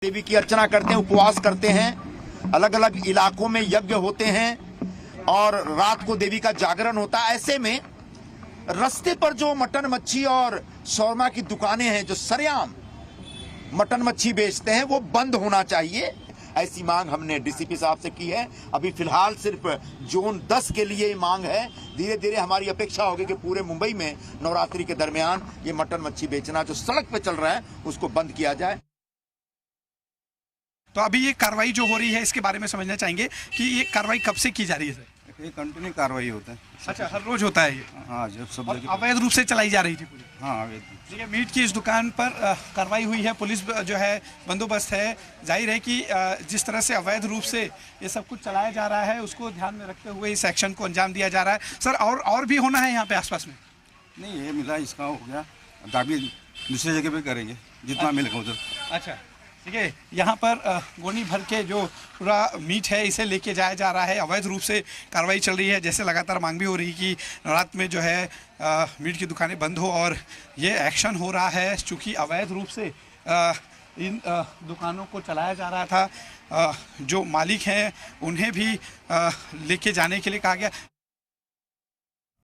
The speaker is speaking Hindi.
देवी की अर्चना करते हैं, उपवास करते हैं, अलग अलग इलाकों में यज्ञ होते हैं और रात को देवी का जागरण होता है। ऐसे में रास्ते पर जो मटन मच्छी और शौरमा की दुकानें हैं, जो सरेआम मटन मच्छी बेचते हैं, वो बंद होना चाहिए। ऐसी मांग हमने डीसीपी साहब से की है। अभी फिलहाल सिर्फ जोन 10 के लिए मांग है। धीरे धीरे हमारी अपेक्षा होगी कि पूरे मुंबई में नवरात्रि के दरमियान ये मटन मच्छी बेचना जो सड़क पे चल रहा है उसको बंद किया जाए। तो अभी ये कार्रवाई जो हो रही है इसके बारे में समझना चाहेंगे कि ये कार्रवाई कब से की जा रही है सर? ये कंटिन्यू कार्रवाई होता है। अच्छा, हर रोज होता है ये? हाँ, जब सब और जगह अवैध रूप से चलाई जा रही थी पूरी? हाँ, अवैध। देखिए, मीट की इस दुकान पर कार्रवाई हुई है, पुलिस जो है बंदोबस्त है। जाहिर है कि जिस तरह से अवैध रूप से ये सब कुछ चलाया जा रहा है उसको ध्यान में रखते हुए इस एक्शन को अंजाम दिया जा रहा है। सर, और भी होना है यहाँ पे आसपास में? नहीं, ये मिला, इसका हो गया। अभी दूसरी जगह पे करेंगे जितना मिलेगा उधर। अच्छा, ठीक है। यहाँ पर गोनी भर के जो पूरा मीट है इसे लेके जाया जा रहा है। अवैध रूप से कार्रवाई चल रही है। जैसे लगातार मांग भी हो रही कि नवरात्र में जो है मीट की दुकानें बंद हो, और ये एक्शन हो रहा है चूँकि अवैध रूप से इन दुकानों को चलाया जा रहा था। जो मालिक हैं उन्हें भी लेके जाने के लिए कहा गया।